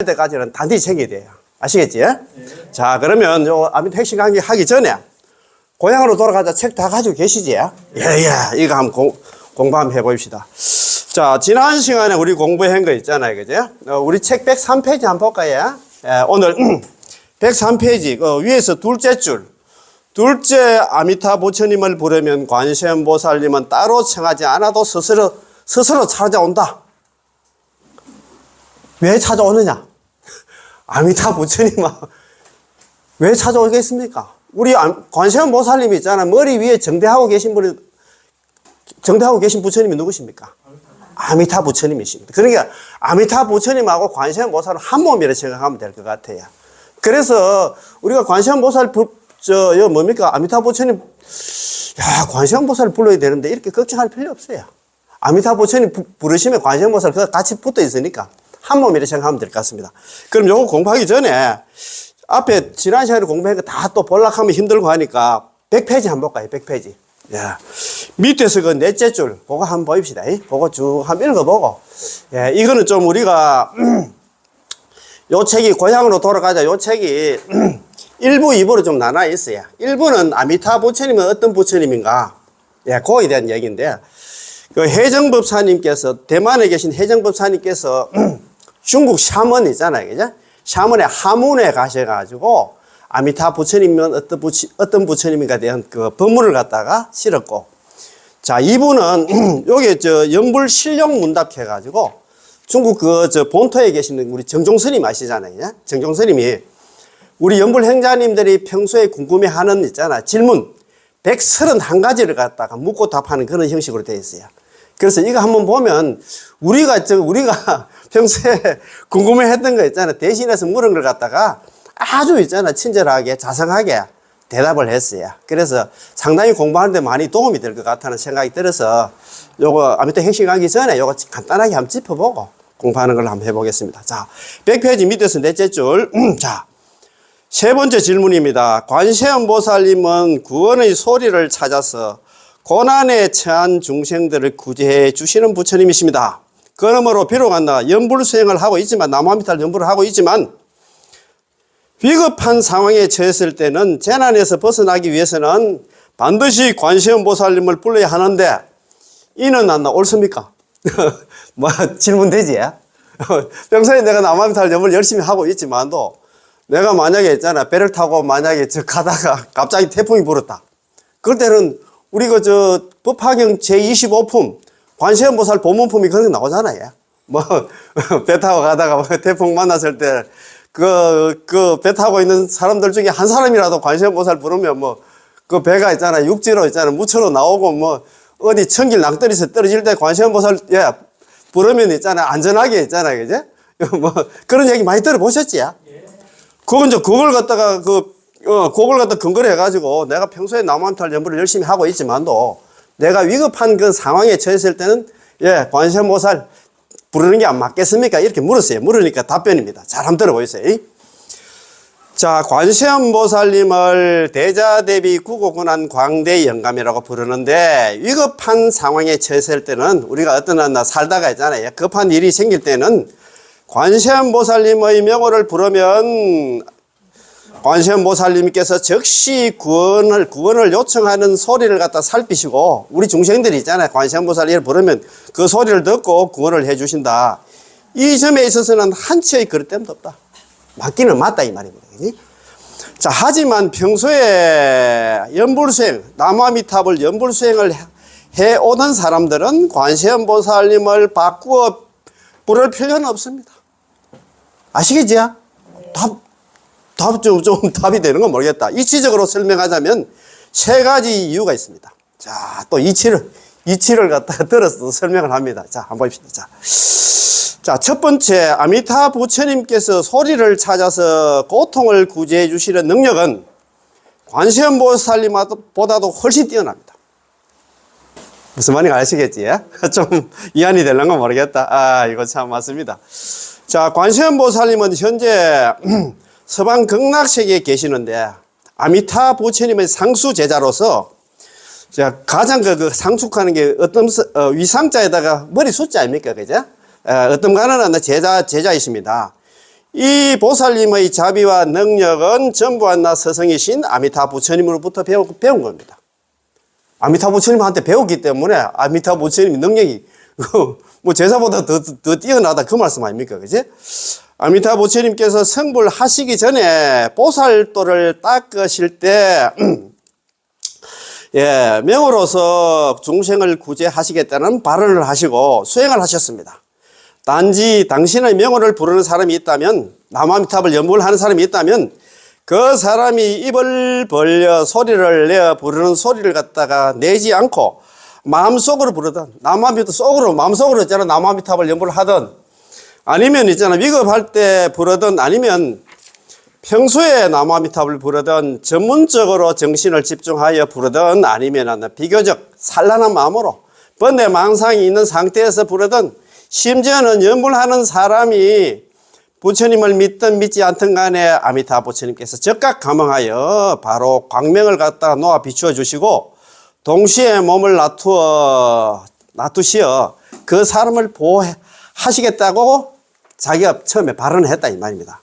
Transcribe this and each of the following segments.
때까지는 단디 챙겨야 돼요. 아시겠지? 네. 자, 그러면 요 아미타 핵심 강의 하기 전에 고향으로 돌아가자 책 다 가지고 계시지? 이거 한번 공부 한번 해봅시다. 자, 지난 시간에 우리 공부한 거 있잖아요. 그죠? 우리 책 103페이지 한번 볼까요? 오늘 103페이지 위에서 둘째 줄. 둘째 아미타 부처님을 부르면 관세음보살님은 따로 청하지 않아도 스스로 찾아온다. 왜 찾아오느냐? 아미타 부처님은 왜 찾아오겠습니까? 우리 관세음보살님이 있잖아. 머리 위에 정대하고 계신 부처님이 누구십니까? 아미타 부처님이십니다. 그러니까 아미타 부처님하고 관세음보살은 한 몸이라 생각하면 될 것 같아요. 그래서 우리가 관세음보살 뭡니까? 아미타 부처님, 관세음보살 불러야 되는데 이렇게 걱정할 필요 없어요. 아미타 부처님 부르시면 관세음보살 같이 붙어 있으니까 한 몸이라 생각하면 될 것 같습니다. 그럼 요거 공부하기 전에 앞에 지난 시간에 공부한 거 다 또 볼락하면 힘들고 하니까 100페이지 한번 볼까요? 100페이지. 밑에서 그 넷째 줄, 그거 한번 보입시다. 그거 쭉 한번 읽어보고. 이거는 좀 우리가, 요 책이 고향으로 돌아가자. 요 책이 1부, 2부로 좀 나눠 있어요. 1부는 아미타 부처님은 어떤 부처님인가. 그거에 대한 얘기인데, 그 해정법사님께서, 대만에 계신 해정법사님께서 중국 샤먼 있잖아요. 그죠? 샤먼의 하문에 가셔가지고 아미타 부처님은 어떤 부처님인가에 대한 그 법문을 갖다가 실었고, 자, 이분은 요게 영불 실용 문답 해가지고 중국 본토에 계시는 우리 정종스님 아시잖아요. 그죠? 정종스님이 우리 영불 행자님들이 평소에 궁금해하는 있잖아. 질문 131가지를 갖다가 묻고 답하는 그런 형식으로 되어 있어요. 그래서 이거 한번 보면 우리가 평소에 궁금해했던 거 있잖아. 대신해서 물은 걸 갖다가 아주 있잖아. 친절하게 자상하게 대답을 했어요. 그래서 상당히 공부하는데 많이 도움이 될 것 같다는 생각이 들어서 요거 아무튼 핵심 가기 전에 요거 간단하게 한번 짚어보고 공부하는 걸 한번 해보겠습니다. 자, 100페이지 밑에서 넷째 줄. 자, 세 번째 질문입니다. 관세음보살님은 구원의 소리를 찾아서 고난에 처한 중생들을 구제해 주시는 부처님이십니다. 그러므로 비록 연불 수행을 하고 있지만, 나무아미타를 연불을 하고 있지만, 위급한 상황에 처했을 때는 재난에서 벗어나기 위해서는 반드시 관세음보살님을 불러야 하는데, 이는 옳습니까? 질문되지? 평소에 내가 나무아미타를 연불 열심히 하고 있지만도, 내가 만약에 있잖아, 배를 타고 만약에 가다가 갑자기 태풍이 불었다. 그럴 때는 우리 법화경 제25품, 관세음보살 보문품이 그렇게 나오잖아요. 배 타고 가다가 태풍 만났을 때, 배 타고 있는 사람들 중에 한 사람이라도 관세음보살 부르면 그 배가 있잖아, 육지로 있잖아, 무처로 나오고 어디 천길 낭떠러지에서 떨어질 때 관세음보살, 부르면 있잖아, 안전하게 있잖아, 그제? 그런 얘기 많이 들어보셨지? 그걸 갖다가 근거를 해가지고 내가 평소에 나무아미타 연불을 열심히 하고 있지만도 내가 위급한 그 상황에 처했을 때는 관세음보살 부르는 게 안 맞겠습니까? 이렇게 물었어요. 물으니까 답변입니다. 잘 한번 들어보세요. 자, 관세음보살님을 대자대비 구고군한 광대 영감이라고 부르는데, 위급한 상황에 처했을 때는 우리가 어떤 살다가 있잖아요. 급한 일이 생길 때는 관세음보살님의 명호를 부르면 관세음보살님께서 즉시 구원을 요청하는 소리를 갖다 살피시고, 우리 중생들이 있잖아요. 관세음보살님을 부르면 그 소리를 듣고 구원을 해주신다. 이 점에 있어서는 한치의 그릇됨도 없다. 맞기는 맞다 이 말입니다. 그치? 자, 하지만 평소에 연불수행, 나무아미탑을 연불수행을 해오던 사람들은 관세음보살님을 바꾸어 부를 필요는 없습니다. 아시겠지요? 답이 되는 건 모르겠다. 이치적으로 설명하자면 세 가지 이유가 있습니다. 자, 또 이치를 갖다가 들어서 설명을 합니다. 자, 한번 봅시다. 자, 첫 번째, 아미타 부처님께서 소리를 찾아서 고통을 구제해 주시는 능력은 관세음보살님보다도 훨씬 뛰어납니다. 무슨 말인지 아시겠지? 좀 이해이 되는 건 모르겠다. 이거 참 맞습니다. 자, 관세음보살님은 현재 서방 극락세계에 계시는데, 아미타 부처님의 상수 제자로서 가장 상속하는 게 위상자에다가 머리 숫자 아닙니까? 그죠? 어떤 가난한 제자이십니다. 이 보살님의 자비와 능력은 전부한나 스승이신 아미타 부처님으로부터 배운 겁니다. 아미타 부처님한테 배웠기 때문에 아미타 부처님 능력이 뭐 제사보다 더 뛰어나다 그 말씀 아닙니까? 그지? 아미타 부처님께서 성불 하시기 전에 보살도를 닦으실 때 예, 명으로서 중생을 구제하시겠다는 발언을 하시고 수행을 하셨습니다. 단지 당신의 명호를 부르는 사람이 있다면, 남아미탑을 연불 하는 사람이 있다면 그 사람이 입을 벌려 소리를 내어 부르는 소리를 갖다가 내지 않고 마음속으로 부르든, 남아미탑 속으로 마음속으로 있잖아 남아미탑을 연불 하든, 아니면 있잖아 위급할 때 부르든, 아니면 평소에 남아미탑을 부르든, 전문적으로 정신을 집중하여 부르든, 아니면 비교적 산란한 마음으로 번뇌 망상이 있는 상태에서 부르든, 심지어는 연불하는 사람이 부처님을 믿든 믿지 않든 간에 아미타 부처님께서 적각 감응하여 바로 광명을 갖다 놓아 비추어 주시고 동시에 몸을 놔두시어 그 사람을 보호하시겠다고 자기가 처음에 발언을 했다 이 말입니다.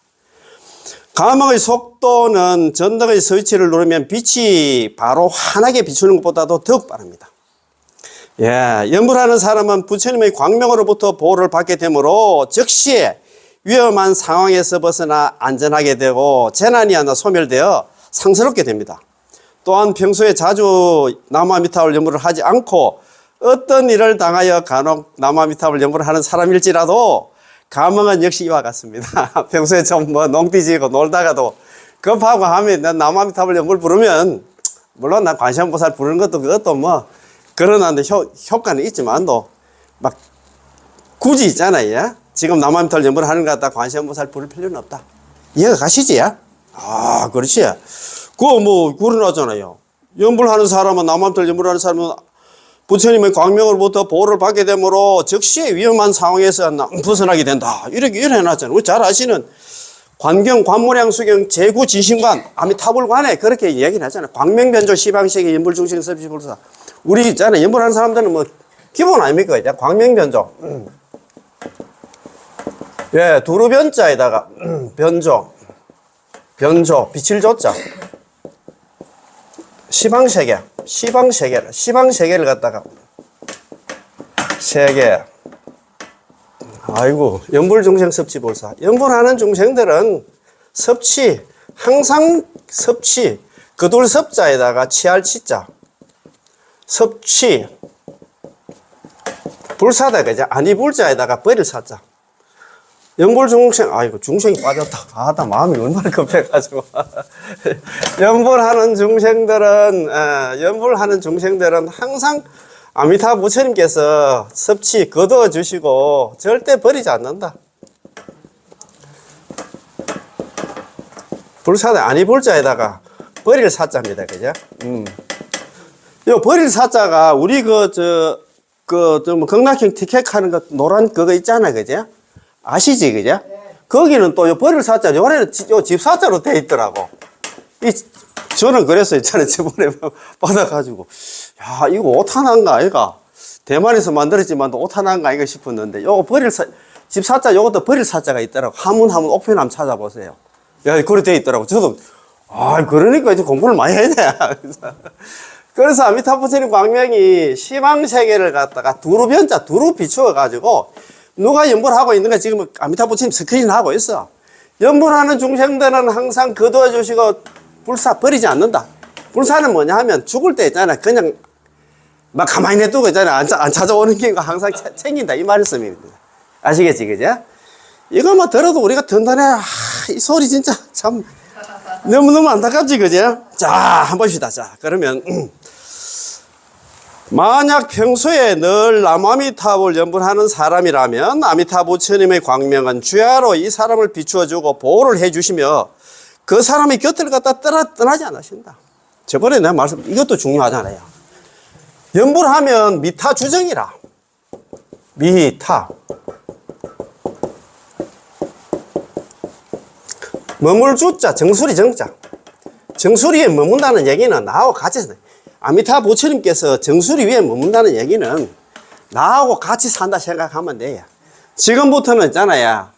감흥의 속도는 전등의 스위치를 누르면 빛이 바로 환하게 비추는 것보다도 더욱 빠릅니다. 예, 연불하는 사람은 부처님의 광명으로부터 보호를 받게 되므로 즉시에 위험한 상황에서 벗어나 안전하게 되고 재난이 하나 소멸되어 상스럽게 됩니다. 또한 평소에 자주 남아미탑을 연불을 하지 않고 어떤 일을 당하여 간혹 남아미탑을 연불을 하는 사람일지라도 감흥은 역시 이와 같습니다. 평소에 좀 뭐 농띠지고 놀다가도 급하고 하면 난 남아미탑을 연불 부르면, 물론 난 관세음보살 부르는 것도 그것도 뭐 그러는데 효과는 있지만도 막 굳이 있잖아요. 예? 지금 남아미탑을 연불 하는 것 같다 관세음보살 부를 필요는 없다. 이해가 가시지? 아, 그렇지. 그거 뭐 그러나잖아요. 연불하는 사람은, 남아미탑을 연불하는 사람은 부처님의 광명으로부터 보호를 받게 되므로 즉시에 위험한 상황에서 벗어나게 된다. 이렇게 해놨잖아요. 잘 아시는 관경, 관모량, 수경, 제구, 진심관, 아미타불관에 그렇게 이야기를 하잖아요. 광명변조, 시방세계, 연불중생, 섭시불사. 우리 있잖아요. 연불하는 사람들은 뭐 기본 아닙니까? 광명변조. 예, 두루변자에다가 변조, 빛을 조자. 시방세계를 갖다가 세계. 아이고, 연불중생 섭취불사. 연불하는 중생들은 항상 섭취, 그둘 섭자에다가 치할 치자. 섭취, 불사다, 그죠? 아니 불자에다가 버릴 사자. 연불중생, 아이고, 중생이 빠졌다. 아, 나 마음이 얼마나 급해가지고. 연불하는 중생들은 항상 아미타 부처님께서 섭취 거두어 주시고 절대 버리지 않는다. 불사다, 아니 불자에다가 버릴 사자입니다. 그죠? 요 버릴 사자가 우리 뭐 극락형 티켓 하는 거 노란 그거 있잖아. 그죠? 아시지, 그죠? 네. 거기는 또 요 버릴 사자, 요번에는 요 집 사자로 돼 있더라고. 저는 그랬어요. 저번에 받아가지고. 야, 이거 오타난가, 아이가? 대만에서 만들었지만 오타난가, 아이가 싶었는데, 요거 집 사자, 요것도 버릴 사자가 있더라고. 한문 옥편 한번 찾아보세요. 야, 그래 돼 있더라고. 저도, 그러니까 이제 공부를 많이 해야 돼. 그래서 아미타 부처님 광명이 시방세계를 갖다가 두루 비추어가지고, 누가 연불하고 있는가 지금 아미타 부처님 스크린 하고 있어. 연불하는 중생들은 항상 거두어 주시고 불사 버리지 않는다. 불사는 뭐냐 하면 죽을 때 있잖아. 그냥 막 가만히 냅두고 있잖아. 안 찾아오는 게 항상 챙긴다. 이 말씀입니다. 아시겠지, 그죠? 이거 뭐 들어도 우리가 든든해. 이 소리 진짜 참 너무너무 안타깝지, 그죠? 자, 한번 봅시다. 자, 그러면 만약 평소에 늘 남아미탑을 연불하는 사람이라면 아미타 부처님의 광명은 주야로 이 사람을 비추어주고 보호를 해주시며 그 사람의 곁을 갖다 떠나지 않으신다. 저번에 내가 이것도 중요하잖아요. 연불하면 미타 주정이라. 미타. 머물 주자, 정수리 정자. 정수리에 머문다는 얘기는 나하고 같이 아미타 부처님께서 정수리 위에 머문다는 얘기는 나하고 같이 산다 생각하면 돼요. 지금부터는 있잖아요.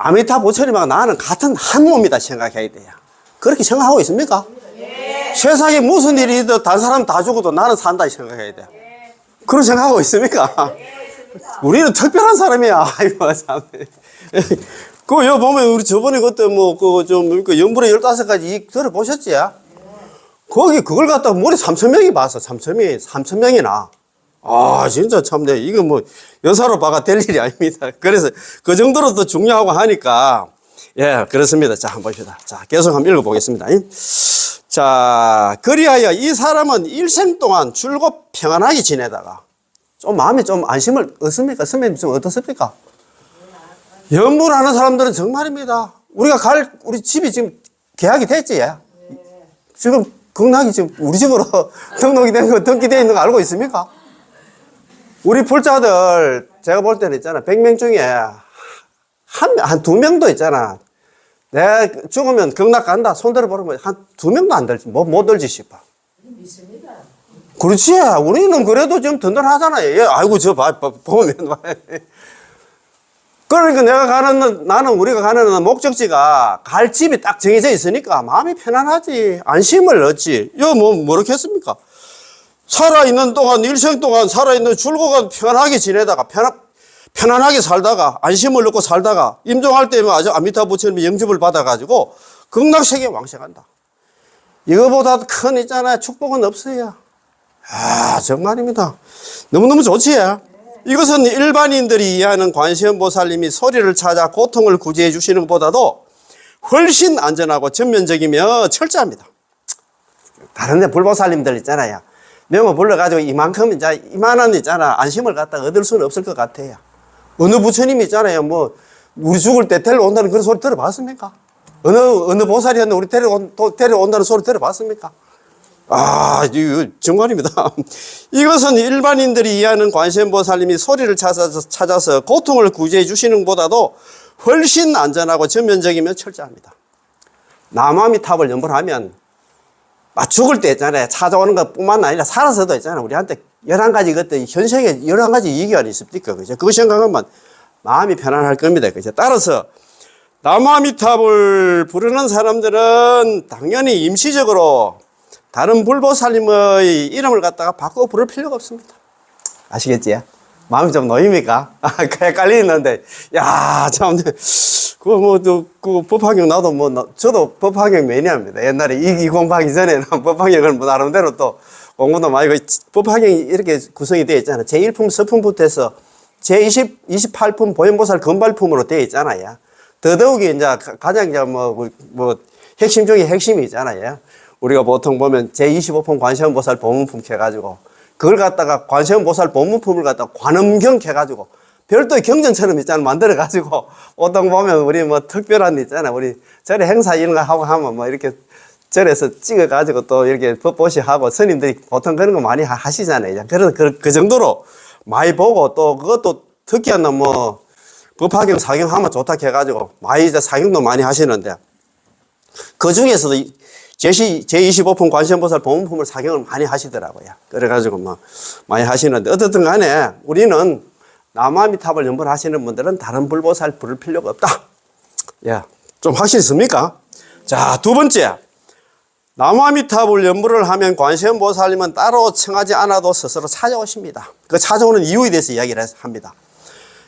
아미타 부처님하고 나는 같은 한 몸이다 생각해야 돼요. 그렇게 생각하고 있습니까? 네. 세상에 무슨 일이 있든 다른 사람 다 죽어도 나는 산다 생각해야 돼요. 네. 그런 생각하고 있습니까? 네, 우리는 특별한 사람이야. 아이고, 참. 그, 여 보면, 우리 저번에 그때 뭐, 연불에 15가지 들어보셨지? 거기 그걸 갖다가 머리 3,000명이 봤어. 3,000명이나. 아, 진짜 참네. 이거 뭐, 여사로 봐가 될 일이 아닙니다. 그래서 그 정도로 더 중요하고 하니까, 예, 그렇습니다. 자, 한번 봅시다. 자, 계속 한번 읽어보겠습니다. 자, 그리하여 이 사람은 일생 동안 줄곧 평안하게 지내다가, 좀 마음이 좀 안심을 얻습니까? 선배님 좀 어떻습니까? 연불하는 사람들은 정말입니다. 우리 집이 지금 계약이 됐지? 지금 극락이 지금 우리 집으로 등록이 된 거, 등기되어 있는 거 알고 있습니까? 우리 불자들, 제가 볼 때는 있잖아. 100명 중에 한 2명도 있잖아. 내가 죽으면 극락 간다. 손 들어보면 한 2명도 안 들지. 못 들지 싶어. 믿습니다. 그렇지. 우리는 그래도 좀 든든하잖아요. 예, 아이고, 보면. 그러니까 나는 우리가 가는 목적지가 갈 집이 딱 정해져 있으니까 마음이 편안하지. 안심을 얻지. 이거 뭐렇겠습니까? 살아있는 동안, 일생 동안 살아있는 줄고가 편하게 지내다가, 편안하게 살다가, 안심을 얻고 살다가, 임종할 때면 아주 아미타 부처님의 영접을 받아가지고, 극락세계에 왕생한다. 이거보다 큰 있잖아요. 축복은 없어요. 아, 정말입니다. 너무너무 좋지? 이것은 일반인들이 이해하는 관세음보살님이 소리를 찾아 고통을 구제해 주시는 것보다도 훨씬 안전하고 전면적이며 철저합니다. 다른 데 불보살님들 있잖아요. 명을 불러가지고 이만한 있잖아. 안심을 갖다가 얻을 수는 없을 것 같아요. 어느 부처님이 있잖아요. 뭐, 우리 죽을 때 데려온다는 그런 소리 들어봤습니까? 어느 보살이었는데 우리 데려온다는 소리 들어봤습니까? 아, 이거 정말입니다. 이것은 일반인들이 이해하는 관세음보살님이 소리를 찾아서 고통을 구제해 주시는 것보다도 훨씬 안전하고 전면적이며 철저합니다. 남아미탑을 연불하면 죽을 때 있잖아요. 찾아오는 것 뿐만 아니라 살아서도 있잖아요. 우리한테 11가지 그때 현생에 11가지 이기관이 있습니까? 그죠? 그거 생각하면 마음이 편안할 겁니다. 그죠? 따라서 남아미탑을 부르는 사람들은 당연히 임시적으로 다른 불보살님의 이름을 갖다가 바꾸어 부를 필요가 없습니다. 아시겠지? 마음이 좀 놓입니까? 헷갈리는데, 야, 참, 그 법화경 저도 법화경 매니아입니다. 옛날에 이 공부하기 전에는 법화경을 나름대로 또 공부도 많이, 법화경이 이렇게 구성이 되어 있잖아요. 제1품 서품부터 해서 제28품 보현보살 건발품으로 되어 있잖아요. 더더욱이 이제 가장 이제 핵심 중에 핵심이 있잖아요. 우리가 보통 보면 제25품 관세음보살 보문품 해가지고 그걸 갖다가 관세음보살 보문품을 갖다가 관음경 해가지고 별도의 경전처럼 있잖아 만들어가지고 보통 보면 우리 특별한 있잖아 우리 절에 행사 이런 거 하고 하면 이렇게 절에서 찍어가지고 또 이렇게 법보시 하고 스님들이 보통 그런 거 많이 하시잖아요. 그래서 그 정도로 많이 보고 또 그것도 특히나 법화경 사경하면 좋다 해가지고 많이 이제 사경도 많이 하시는데 그 중에서도 제25품 관세음보살 보문품을 사경을 많이 하시더라고요. 그래가지고 많이 하시는데, 어떻든 간에 우리는 남아미탑을 연불하시는 분들은 다른 불보살 부를 필요가 없다. 예. 좀 확실했습니까? 자, 두 번째. 남아미탑을 연불을 하면 관세음보살님은 따로 청하지 않아도 스스로 찾아오십니다. 그 찾아오는 이유에 대해서 이야기를 합니다.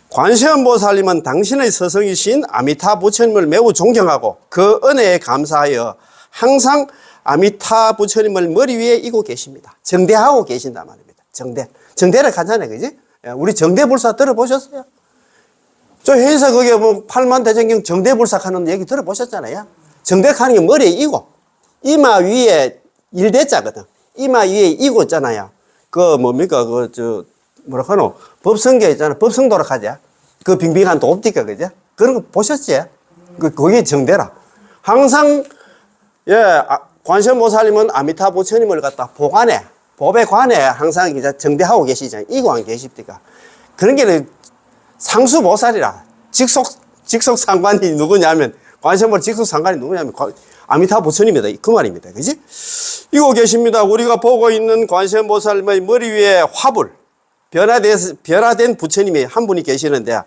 관세음보살님은 당신의 스승이신 아미타 부처님을 매우 존경하고 그 은혜에 감사하여 항상 아미타 부처님을 머리 위에 이고 계십니다. 정대하고 계신단 말입니다. 정대를 가잖아요. 그지? 우리 정대불사 들어보셨어요? 저 회사 거기에 팔만대전경 정대불사 하는 얘기 들어보셨잖아요. 정대하는 게 머리에 이고, 이마 위에 일대자거든. 이마 위에 이고 있잖아요. 법성계 있잖아. 법성도로 가자. 그 빙빙한 돕디가, 그죠? 그런 거 보셨지? 그게 정대라. 항상 관세음보살님은 아미타 부처님을 갖다 법에 관해 항상 이제 정대하고 계시잖아요. 이고 안 계십니까? 그런 게 상수보살이라. 직속 상관이 누구냐면, 관세음보살 직속 상관이 누구냐면, 아미타 부처님이다. 그 말입니다. 그지? 이고 계십니다. 우리가 보고 있는 관세음보살님의 머리 위에 변화된 부처님이 한 분이 계시는데,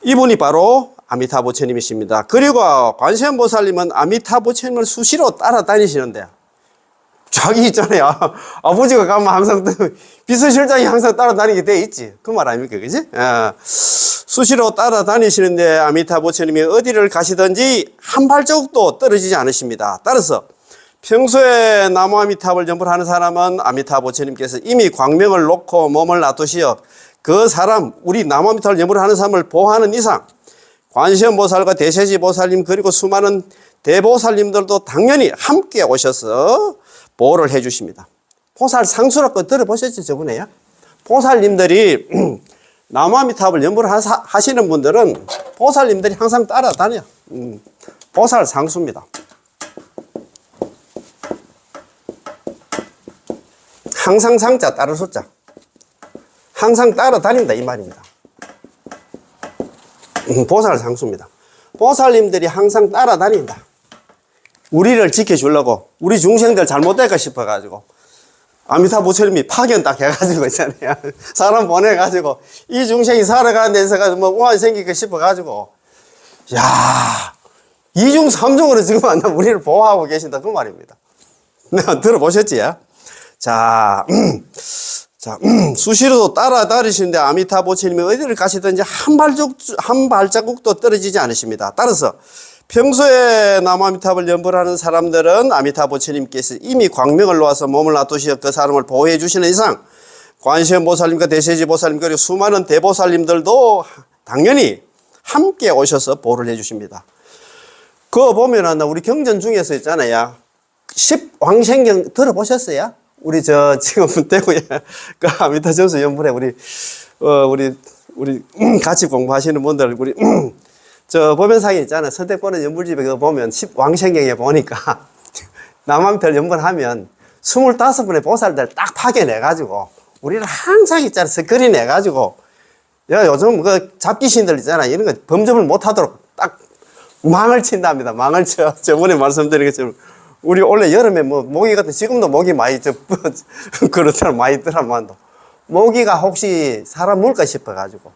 이분이 바로 아미타 부처님이십니다. 그리고 관세음보살님은 아미타 부처님을 수시로 따라다니시는데, 자기 있잖아요. 아버지가 가면 항상 비서실장이 항상 따라다니게 돼 있지. 그 말 아닙니까? 그지? 수시로 따라다니시는데 아미타 부처님이 어디를 가시든지 한 발자국도 떨어지지 않으십니다. 따라서 평소에 나무 아미타불 연불 하는 사람은 아미타 부처님께서 이미 광명을 놓고 몸을 놔두시어 그 사람, 우리 나무 아미타불 연불 하는 사람을 보호하는 이상 관세음보살과 대세지 보살님 그리고 수많은 대보살님들도 당연히 함께 오셔서 보호를 해 주십니다. 보살 상수라고 들어보셨죠, 저번에요? 보살님들이 나무아미타불 연불을 하시는 분들은 보살님들이 항상 따라다녀. 보살 상수입니다. 항상 상자 따를 숫자. 항상 따라다닌다 이 말입니다. 보살 상수입니다. 보살님들이 항상 따라다닌다. 우리를 지켜주려고, 우리 중생들 잘못될까 싶어가지고 아미타 부처님이 파견 딱 해가지고 있잖아요. 사람 보내가지고 이 중생이 살아가는 데서 뭐 우환이 생기까 싶어가지고, 야, 이중 삼중으로 지금 우리를 보호하고 계신다 그 말입니다. 들어보셨지? 자, 수시로도 따라다니시는데 아미타 부처님이 어디를 가시든지 한 발자국도 떨어지지 않으십니다. 따라서 평소에 나무 아미타불 연불하는 사람들은 아미타 부처님께서 이미 광명을 놓아서 몸을 놔두시어 그 사람을 보호해 주시는 이상 관세음보살님과 대세지 보살님 그리고 수많은 대보살님들도 당연히 함께 오셔서 보호를 해 주십니다. 그거 보면은 우리 경전 중에서 있잖아요. 10왕생경 들어보셨어요? 우리 지금 대구에 그 아미타 정수 연불에 우리 같이 공부하시는 분들 보면상에 있잖아요. 선택권의 연불집에 그거 보면 10왕생경에 보니까 남왕별 연불하면 25분의 보살들 딱 파견해가지고 우리를 항상 있잖아요. 그려내가지고 요즘 그 잡기신들 있잖아요. 이런 거 범접을 못하도록 딱 망을 친답니다. 망을 쳐. 저번에 말씀드린 것처럼 우리 원래 여름에 뭐 모기 같은 지금도 모기 많이 그렇잖아. 많이 있더라만도 모기가 혹시 사람 물까 싶어가지고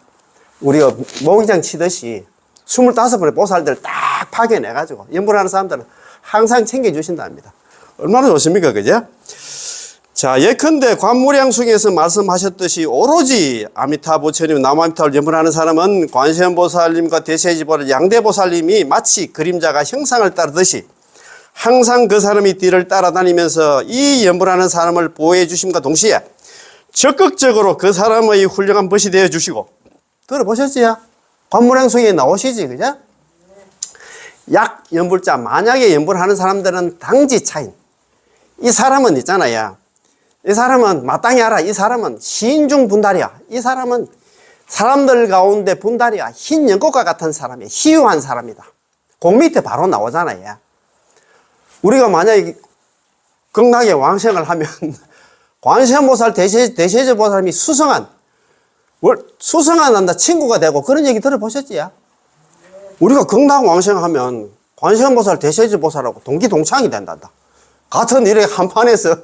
우리가 모기장 치듯이 25분의 보살들 딱 파견해가지고 연불하는 사람들은 항상 챙겨주신답니다. 얼마나 좋습니까? 그죠? 자, 예컨대 관무량숭에서 말씀하셨듯이 오로지 아미타 부처님, 나무 아미타불 연불하는 사람은 관세음보살님과 대세지보살, 양대보살님이 마치 그림자가 형상을 따르듯이 항상 그 사람이 뒤를 따라다니면서 이 연불하는 사람을 보호해 주심과 동시에 적극적으로 그 사람의 훌륭한 벗이 되어 주시고, 들어보셨지요? 관무량숭에 나오시지, 그죠? 약 연불자, 만약에 연불하는 사람들은 당지 차인. 이 사람은 있잖아요. 이 사람은 마땅히 알아. 이 사람은 시인중 분달이야. 이 사람은 사람들 가운데 분달이야. 흰 연꽃과 같은 사람이야. 희유한 사람이다. 그 밑에 바로 나오잖아요. 우리가 만약에 극락에 왕생을 하면 관세음보살, 대세지 보살님이 수성한 한다 친구가 되고 그런 얘기 들어보셨지요? 우리가 극락 왕생하면 관세음보살, 대세지 보살하고 동기동창이 된단다. 같은 일에 한판에서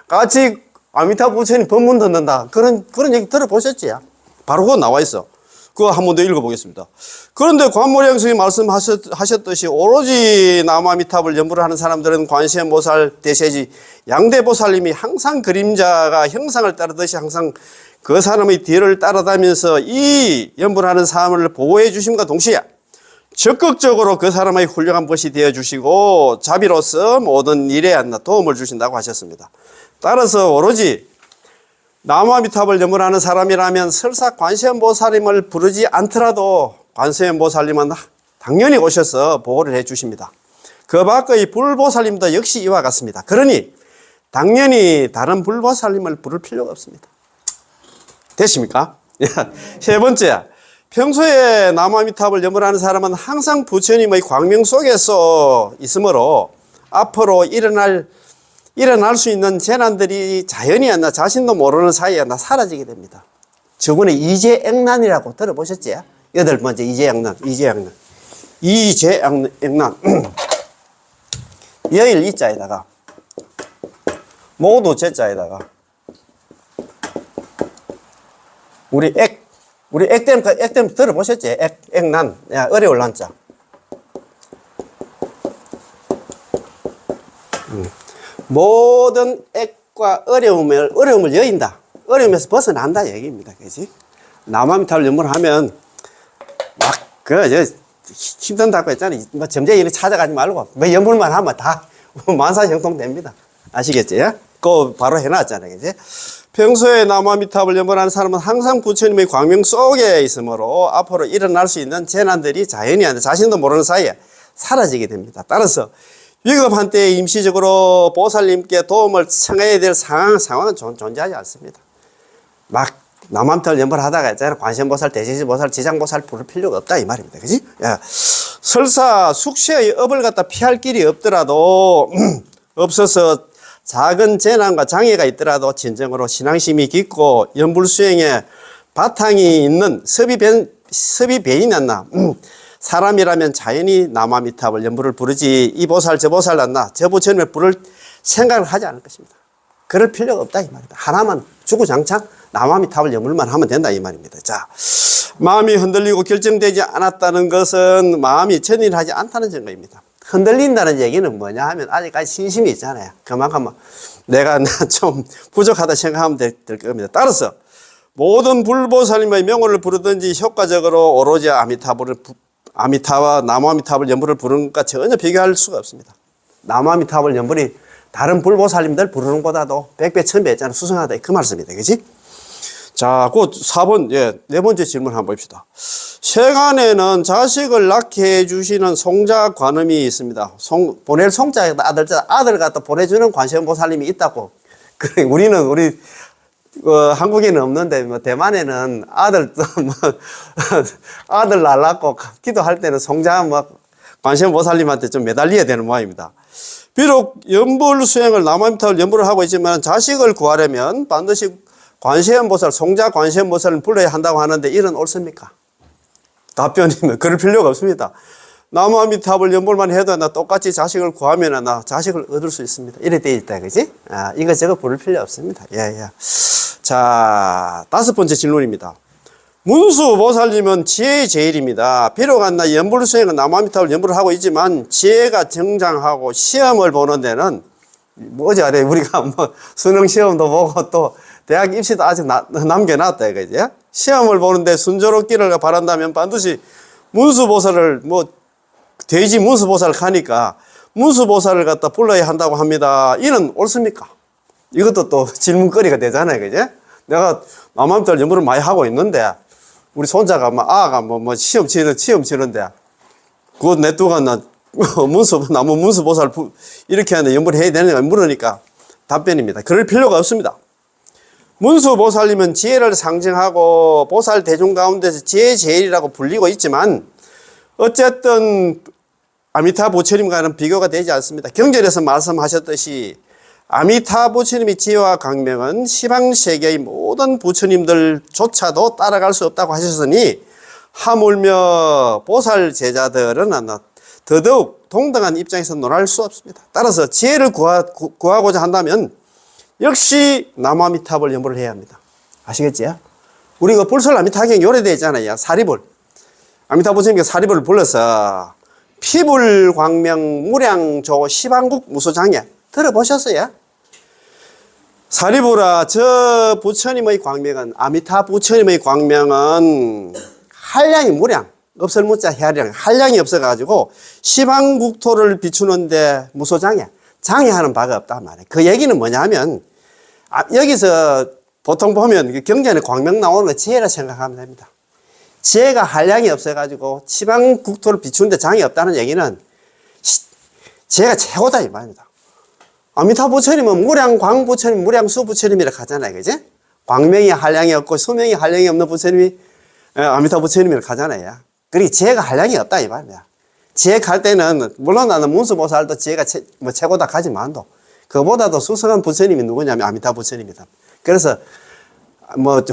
같이 아미타 부처님 법문 듣는다. 그런 얘기 들어보셨지요? 바로 그거 나와 있어. 그거 한 번 더 읽어보겠습니다. 그런데 관무량승이 말씀하셨듯이 오로지 나무 아미타불 연불을 하는 사람들은 관세음보살, 대세지, 양대보살님이 항상 그림자가 형상을 따르듯이 항상 그 사람의 뒤를 따라다니면서 이 연불하는 사람을 보호해 주심과 동시에 적극적으로 그 사람의 훌륭한 벗이 되어 주시고 자비로서 모든 일에 도움을 주신다고 하셨습니다. 따라서 오로지 나무 아미타불 연불하는 사람이라면 설사 관세음보살님을 부르지 않더라도 관세음보살님은 당연히 오셔서 보호를 해 주십니다. 그 밖의 불보살님도 역시 이와 같습니다. 그러니 당연히 다른 불보살님을 부를 필요가 없습니다. 됐습니까? 세 번째, 평소에 나무 아미타불 연불하는 사람은 항상 부처님의 광명 속에서 있으므로 앞으로 일어날 수 있는 재난들이 자연히 자신도 모르는 사이에 사라지게 됩니다. 저번에 이재액난이라고 들어보셨지? 8번째 이재액난. 여일 이자에다가 모두 제자에다가 우리 우리 액땜 들어보셨지? 액난. 야, 어려울 난자. 모든 액과 어려움을 여인다. 어려움에서 벗어난다 얘기입니다. 그지? 나무아미타불 연불을 하면 힘든다고 했잖아요. 뭐 점쟁이 이렇게 찾아가지 말고 뭐 연불만 하면 다 만사형통됩니다. 아시겠지? 그거 바로 해놨잖아요. 그지? 평소에 나무아미타불 연불하는 사람은 항상 부처님의 광명 속에 있으므로 앞으로 일어날 수 있는 재난들이 자연히 아니라 자신도 모르는 사이에 사라지게 됩니다. 따라서 위급한 때에 임시적으로 보살님께 도움을 청해야 될 상황은 존재하지 않습니다. 막 나무아미타불 연불하다가 있잖아요. 관세음보살, 대제시보살, 지장보살 부를 필요가 없다 이 말입니다. 그지? 야, 설사 숙세의 업을 갖다 피할 길이 없더라도 없어서 작은 재난과 장애가 있더라도 진정으로 신앙심이 깊고 연불 수행에 바탕이 있는 섭이배인이었나 사람이라면 자연히 나무아미타불 연불을 부르지 이 보살 저 보살 났나 저 부처님을 부를 생각을 하지 않을 것입니다. 그럴 필요가 없다 이 말입니다. 하나만 주구장창 나무아미타불 연불만 하면 된다 이 말입니다. 자, 마음이 흔들리고 결정되지 않았다는 것은 마음이 전일하지 않다는 증거입니다. 흔들린다는 얘기는 뭐냐 하면 아직까지 신심이 있잖아요. 그만큼 내가 좀 부족하다 생각하면 될 겁니다. 따라서 모든 불보살님의 명호를 부르든지 효과적으로 오로지 나무아미타불 연불을 부르는 것과 전혀 비교할 수가 없습니다. 나무아미타불 연불이 다른 불보살님들 부르는 것보다도 100배, 1000배 했잖아요. 수승하다. 그 말씀입니다. 그지? 자, 그 4번, 네 번째 질문 한번 봅시다. 세간에는 자식을 낳게 해주시는 송자 관음이 있습니다. 보낼 송자, 아들 갖다 보내주는 관세음보살님이 있다고. 그래, 우리 한국에는 없는데, 뭐, 대만에는 아들 낳으려고 기도할 때는 송자, 관세음보살님한테 좀 매달려야 되는 모양입니다. 비록 연불 수행을 나무아미타불 연불을 하고 있지만 자식을 구하려면 반드시 관세음보살, 송자 관세음보살을 불러야 한다고 하는데 이런 옳습니까? 답변이면 그럴 필요가 없습니다. 나무아미타불 연불만 해도 나 똑같이 자식을 구하면 나 자식을 얻을 수 있습니다. 이래 돼 있다, 그지? 이것저것 부를 필요 없습니다. 예. 자, 5번째 질문입니다. 문수보살님은 지혜의 제일입니다. 비록 연불 수행은 나무아미타불 연불을 하고 있지만 지혜가 정장하고 시험을 보는 데는 어제 우리가 수능 시험도 보고 또 대학 입시도 아직 남겨놨다 이거지. 시험을 보는데 순조롭기를 바란다면 반드시 문수보살을 돼지 문수보살을 가니까 문수보살을 갖다 불러야 한다고 합니다. 이는 옳습니까? 이것도 또 질문거리가 되잖아요, 그지? 내가 나무아미타불 연불을 많이 하고 있는데 우리 손자가 아가 시험 치는데 그거 내두가 나무 문수보살 이렇게 하는데 연불 해야 되는가 물으니까 답변입니다. 그럴 필요가 없습니다. 문수보살님은 지혜를 상징하고 보살 대중 가운데서 지혜 제일이라고 불리고 있지만 어쨌든 아미타 부처님과는 비교가 되지 않습니다. 경전에서 말씀하셨듯이 아미타 부처님의 지혜와 강명은 시방세계의 모든 부처님들조차도 따라갈 수 없다고 하셨으니 하물며 보살 제자들은 더더욱 동등한 입장에서 논할 수 없습니다. 따라서 지혜를 구하고자 한다면 역시 나무아미타불 연불을 해야 합니다. 아시겠지? 우리 그 불설 아미타경 요래되어 있잖아요. 사리불. 아미타 부처님께 사리불을 불러서 피불광명 무량조 시방국 무소장애 들어보셨어요? 사리불아, 저 부처님의 광명은, 아미타 부처님의 광명은 한량이 무량, 없을 무자 해량, 한량이 없어가지고 시방국토를 비추는데 무소장애, 장애하는 바가 없단 말이에요. 그 얘기는 뭐냐 하면, 여기서 보통 보면 경전에 광명 나오는 거 지혜라 생각하면 됩니다. 지혜가 한량이 없어가지고 시방국토를 비추는데 장애 없다는 얘기는 지혜가 최고다 이 말입니다. 아미타 부처님은 무량광 부처님, 무량수 부처님이라 하잖아요. 그지? 광명이 한량이 없고 수명이 한량이 없는 부처님이 아미타 부처님이라 하잖아요. 그러니 지혜가 한량이 없다 이 말이야. 지혜 갈 때는 물론 나는 문수보살도 지혜가 최고다 하지만도 그보다도 수승한 부처님이 누구냐면 아미타 부처님이다. 그래서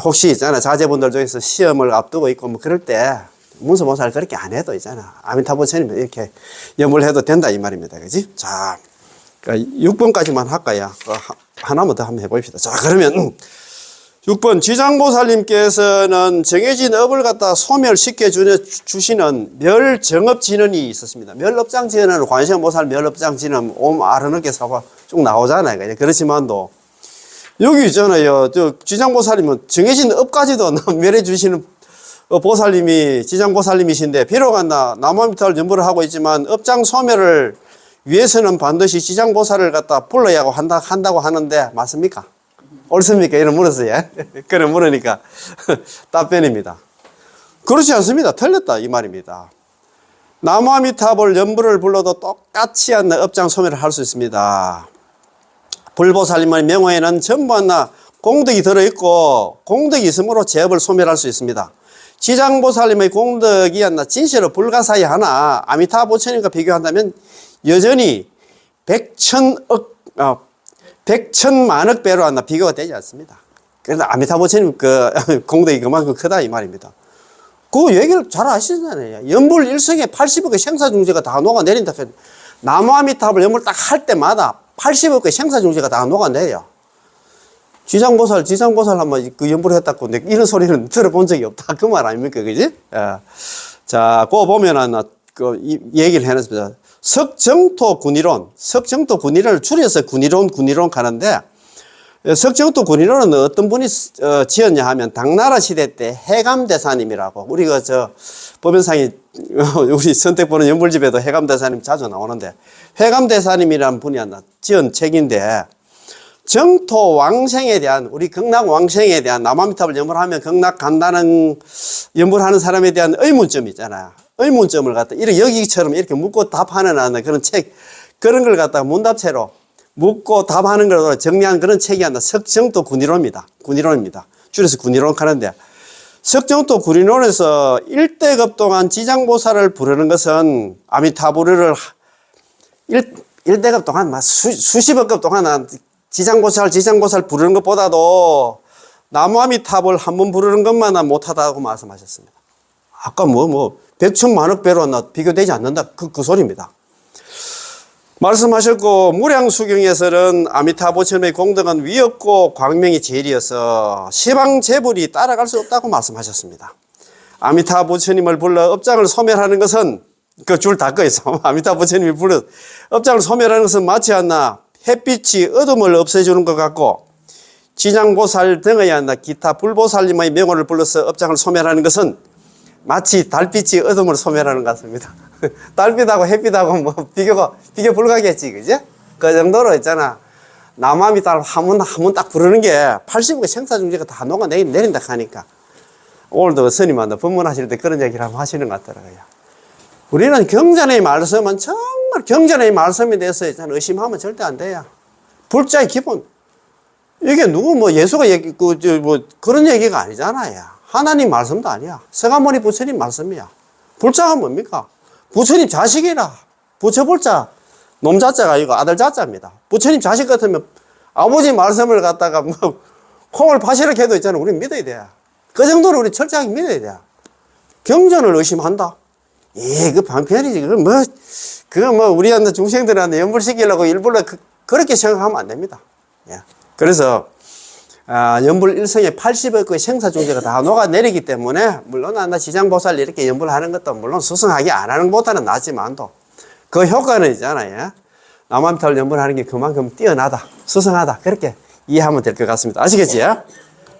혹시 있잖아 자제분들 중에서 시험을 앞두고 있고 그럴 때 문수보살 그렇게 안 해도 있잖아 아미타 부처님 이렇게 염불해도 된다 이 말입니다. 그지? 자, 6번까지만 할까요? 하나만 더 한번 해봅시다. 자, 그러면 6번 지장보살님께서는 정해진 업을 갖다 소멸시켜 주시는 멸정업진언이 있었습니다. 멸업장진언은 관세음보살 멸업장진언 아르늦게 사봐 쭉 나오잖아요. 그렇지만도 여기 있잖아요. 저 지장보살님은 정해진 업까지도 멸해 주시는 보살님이 지장보살님이신데 비록 나무아미타불 연불을 하고 있지만 업장 소멸을 위해서는 반드시 지장보살을 갖다 불러야 한다고 하는데 맞습니까? 옳습니까? 이런 물었어요. 그래 물으니까 답변입니다. 그렇지 않습니다. 틀렸다 이 말입니다. 나무아미타불 연불을 불러도 똑같이 업장 소멸을 할 수 있습니다. 불보살님의 명호에는 전부 공덕이 들어있고 공덕이 있으므로 제업을 소멸할 수 있습니다. 지장보살님의 공덕이 진실로 불가사의하나 아미타부처님과 비교한다면 여전히 백천만억 배로 비교가 되지 않습니다. 그래서 아미타부처님 공덕이 그만큼 크다 이 말입니다. 그 얘기를 잘 아시잖아요. 연불 일성에 80억의 생사중재가 다 녹아내린다. 나무아미타불 연불 딱 할 때마다 80억의 생사중재가 다 녹아내려. 지장보살 한번 연불을 했다고 이런 소리는 들어본 적이 없다. 그 말 아닙니까? 그지? 자, 그거 보면은 이 얘기를 해놨습니다. 석정토 군이론을 줄여서 군이론 가는데, 석정토 군이론은 어떤 분이 지었냐 하면 당나라 시대 때 해감대사님이라고, 우리가 법연상이 우리 선택보는 연불집에도 해감대사님 자주 나오는데, 해감대사님이라는 분이 지은 책인데, 정토 왕생에 대한, 우리 극락 왕생에 대한 나무아미타불 연불하면 극락 간다는 연불하는 사람에 대한 의문점이 있잖아요. 의문점을 갖다 이렇게 여기처럼 이렇게 묻고 답하는 그런 책, 그런 걸 갖다가 문답체로 묻고 답하는 걸 정리한 그런 책이 석정토 군이론입니다. 줄여서 군이론 하는데, 석정토 군이론에서 1대급 동안 지장보살을 부르는 것은 아미타불을 1대급 동안 수십억 급 동안 지장보살 부르는 것보다도 나무아미타불 한 번 부르는 것만 못하다고 말씀하셨습니다. 아까 백천만억 배로 비교되지 않는다. 그 소리입니다. 말씀하셨고, 무량수경에서는 아미타부처님의 공덕은 위없고 광명이 제일이어서 시방재불이 따라갈 수 없다고 말씀하셨습니다. 아미타부처님을 불러 업장을 소멸하는 것은 그 줄 다 꺼있어. 아미타부처님이 불러 업장을 소멸하는 것은 마치 햇빛이 어둠을 없애주는 것 같고, 지장보살 등의 기타 불보살님의 명호를 불러서 업장을 소멸하는 것은 마치 달빛이 어둠을 소멸하는 것 같습니다. 달빛하고 햇빛하고 비교 불가겠지, 그죠? 그 정도로 있잖아. 나무아미타불 한번 딱 부르는 게 80억의 생사중재가 다 녹아내린다 하니까. 오늘도 스님한테 법문하실 때 그런 얘기를 한번 하시는 것 같더라고요. 우리는 경전의 말씀은 정말 경전의 말씀에 대해서 의심하면 절대 안 돼요. 불자의 기본. 이게 예수가 그런 얘기가 아니잖아요. 하나님 말씀도 아니야. 서가모니 부처님 말씀이야. 불자가 뭡니까? 부처님 자식이라. 부처불자. 놈자자가 아니고 아들자자입니다. 부처님 자식 같으면 아버지 말씀을 갖다가 콩을 파시렇게 해도 있잖아. 우리 믿어야 돼. 그 정도로 우리 철저하게 믿어야 돼. 경전을 의심한다? 그 방편이지. 우리한테 중생들한테 연불시키려고 일부러 그렇게 생각하면 안 됩니다. 그래서, 연불 일성에 80억의 생사중재가 다 녹아내리기 때문에, 물론 지장보살 이렇게 연불하는 것도 물론 수승하게 안 하는 것보다는 낫지만도, 그 효과는 있잖아요. 나무아미타불 연불하는 게 그만큼 뛰어나다, 수승하다, 그렇게 이해하면 될 것 같습니다. 아시겠지요?